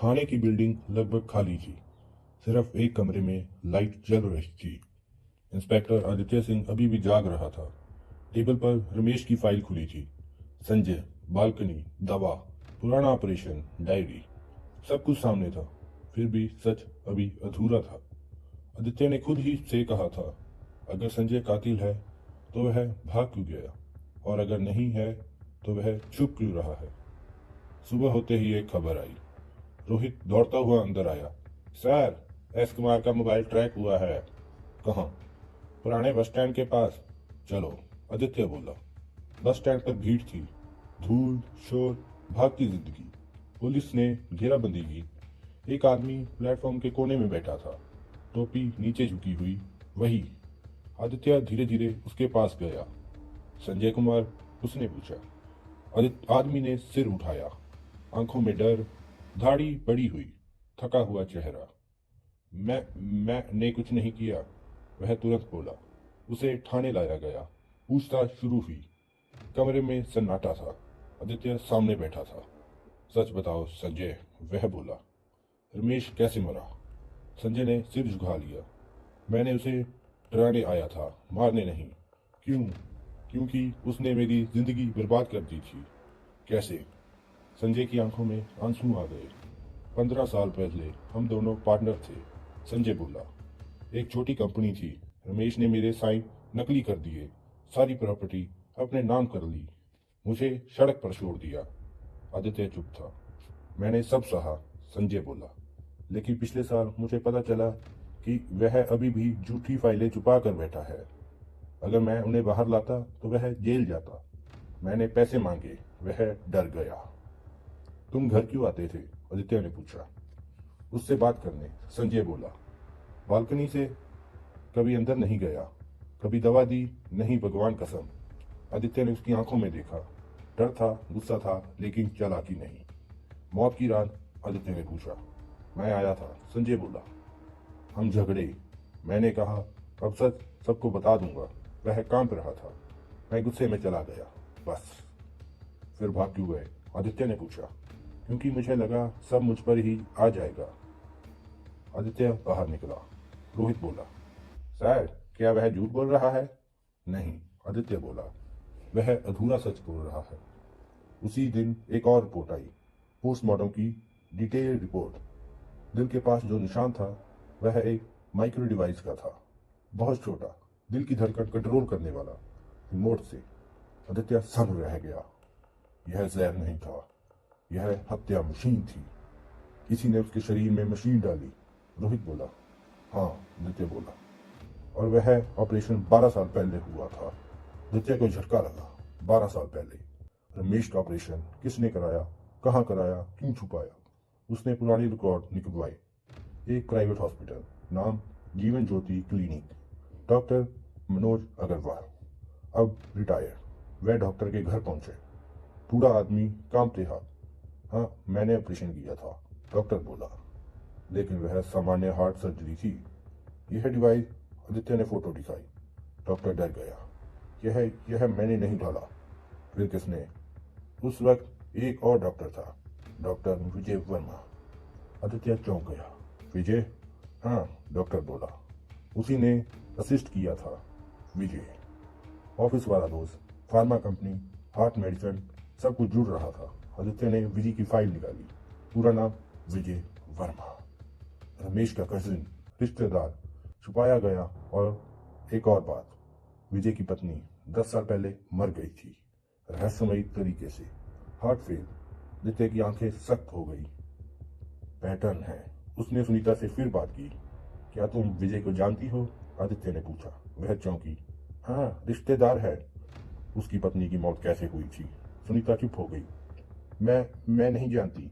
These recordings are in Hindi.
थाने की बिल्डिंग लगभग खाली थी। सिर्फ एक कमरे में लाइट जल रही थी। इंस्पेक्टर आदित्य सिंह अभी भी जाग रहा था। टेबल पर रमेश की फाइल खुली थी। संजय, बालकनी, दवा, पुराना ऑपरेशन, डायरी, सब कुछ सामने था। फिर भी सच अभी अधूरा था। आदित्य ने खुद ही से कहा था, अगर संजय कातिल है तो वह भाग क्यों गया, और अगर नहीं है तो वह चुप क्यों रहा है। सुबह होते ही एक खबर आई। रोहित दौड़ता हुआ अंदर आया। सर, एस कुमार का मोबाइल ट्रैक हुआ है। कहाँ? पुराने बस स्टैंड के पास। चलो, आदित्य बोला। बस स्टैंड पर भीड़ थी। धूल, शोर, भागती जिंदगी। पुलिस ने घेराबंदी की। एक आदमी प्लेटफॉर्म के कोने में बैठा था, टोपी नीचे झुकी हुई। वही। आदित्य धीरे धीरे उसके पास गया। संजय कुमार? उसने पूछा। आदमी ने सिर उठाया। आंखों में डर, दाढ़ी बड़ी हुई, थका हुआ चेहरा। मैंने कुछ नहीं किया, वह तुरंत बोला। उसे थाने लाया गया। पूछताछ शुरू हुई। कमरे में सन्नाटा था। आदित्य सामने बैठा था। सच बताओ संजय, वह बोला। रमेश कैसे मरा? संजय ने सिर झुका लिया। मैंने उसे डराने आया था, मारने नहीं। क्यों? क्योंकि उसने मेरी जिंदगी बर्बाद कर दी थी। कैसे? संजय की आंखों में आंसू आ गए। 15 साल पहले हम दोनों पार्टनर थे, संजय बोला। एक छोटी कंपनी थी। रमेश ने मेरे साइन नकली कर दिए, सारी प्रॉपर्टी अपने नाम कर ली, मुझे सड़क पर छोड़ दिया। आदित्य चुप था। मैंने सब सहा, संजय बोला। लेकिन पिछले साल मुझे पता चला कि वह अभी भी झूठी फाइलें छुपा कर बैठा है। अगर मैं उन्हें बाहर लाता तो वह जेल जाता। मैंने पैसे मांगे, वह डर गया। तुम घर क्यों आते थे? आदित्य ने पूछा। उससे बात करने, संजय बोला। बालकनी से। कभी अंदर नहीं गया। कभी दवा दी नहीं, भगवान कसम। आदित्य ने उसकी आंखों में देखा। डर था, गुस्सा था, लेकिन चालाकी नहीं। मौत की रात? आदित्य ने पूछा। मैं आया था, संजय बोला। हम झगड़े। मैंने कहा, अब सच सबको बता दूंगा। वह कांप रहा था। मैं गुस्से में चला गया, बस। फिर भाग क्यों गए? आदित्य ने पूछा। क्योंकि मुझे लगा सब मुझ पर ही आ जाएगा। आदित्य बाहर निकला। रोहित बोला। सर, क्या वह झूठ बोल रहा है? नहीं, आदित्य बोला। वह अधूरा सच बोल रहा है। उसी दिन एक और रिपोर्ट आई। पोस्टमार्टम की डिटेल रिपोर्ट। दिल के पास जो निशान था वह एक माइक्रो डिवाइस का था, बहुत छोटा, दिल की धड़कन कंट्रोल करने वाला, रिमोट से। आदित्य सन्न रह गया। यह जहर नहीं था, यह हत्या मशीन थी। किसी ने उसके शरीर में मशीन डाली। रोहित बोला। हाँ, आदित्य बोला। और वह ऑपरेशन 12 साल पहले हुआ था। आदित्य को झटका लगा। 12 साल पहले रमेश का ऑपरेशन किसने कराया, कहाँ कराया, क्यों छुपाया? उसने पुरानी रिकॉर्ड निकलवाए। एक प्राइवेट हॉस्पिटल, नाम जीवन ज्योति क्लिनिक, डॉक्टर मनोज अग्रवाल, अब रिटायर्ड। वह डॉक्टर के घर पहुंचे। बूढ़ा आदमी, कांपते हाथ। हाँ, मैंने ऑपरेशन किया था, डॉक्टर बोला। लेकिन वह सामान्य हार्ट सर्जरी थी। यह डिवाइस? आदित्य ने फोटो दिखाई। डॉक्टर डर गया। यह मैंने नहीं डाला। फिर किसने? उस वक्त एक और डॉक्टर था, डॉक्टर विजय वर्मा। आदित्य चौंक गया। विजय? हाँ, डॉक्टर बोला। उसी ने असिस्ट किया था। विजय ऑफिस वाला दोस्त, फार्मा कंपनी, हार्ट मेडिसिन, सब कुछ जुड़ रहा था। आदित्य ने विजय की फाइल निकाली। पूरा नाम विजय वर्मा। रमेश का कजिन, रिश्तेदार, छुपाया गया। और एक और बात, विजय की पत्नी 10 साल पहले मर गई थी, रहस्यमयी तरीके से। Heart fail. आदित्य की आंखें सख्त हो गई। पैटर्न है। उसने सुनीता से फिर बात की। क्या तुम विजय को जानती हो? आदित्य ने पूछा। वह चौंकी। हाँ, रिश्तेदार है। उसकी पत्नी की मौत कैसे हुई थी? सुनीता चुप हो गई। मैं नहीं जानती,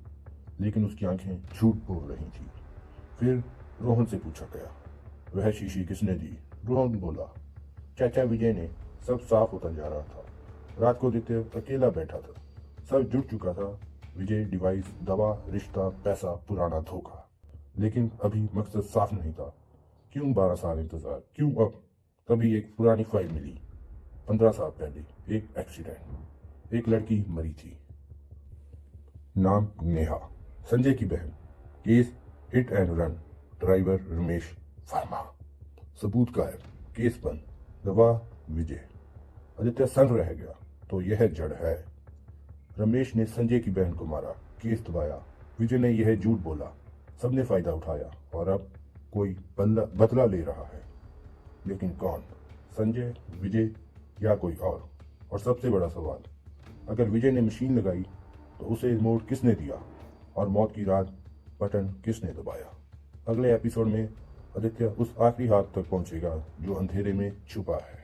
लेकिन उसकी आंखें झूठ बोल रही थी। फिर रोहन से पूछा गया, वह शीशी किसने दी? रोहन बोला, चाचा विजय ने। सब साफ होता जा रहा था। रात को आदित्य अकेला बैठा था। सब जुट चुका था। विजय, डिवाइस, दवा, रिश्ता, पैसा, पुराना धोखा। लेकिन अभी मकसद साफ नहीं था। क्यों 12 साल इंतजार? क्यों अब? तभी एक पुरानी फाइल मिली। 15 साल पहले एक एक्सीडेंट। एक लड़की मरी थी, नाम नेहा, संजय की बहन। Case hit and run, driver Ramesh Verma. सबूत गायब, केस बंद, गवाह विजय। आदित्य सन्न रह गया, तो यह जड़ है। रमेश ने संजय की बहन को मारा, केस दबाया। विजय ने यह झूठ बोला, सबने फायदा उठाया और अब कोई बदला ले रहा है। लेकिन कौन? संजय, विजय या कोई और सबसे बड़ा सवाल, अगर विजय ने मशीन लगाई तो उसे मोड़ किसने दिया और मौत की रात बटन किसने दबाया? अगले एपिसोड में आदित्य उस आखिरी हाथ तक पहुंचेगा जो अंधेरे में छुपा है।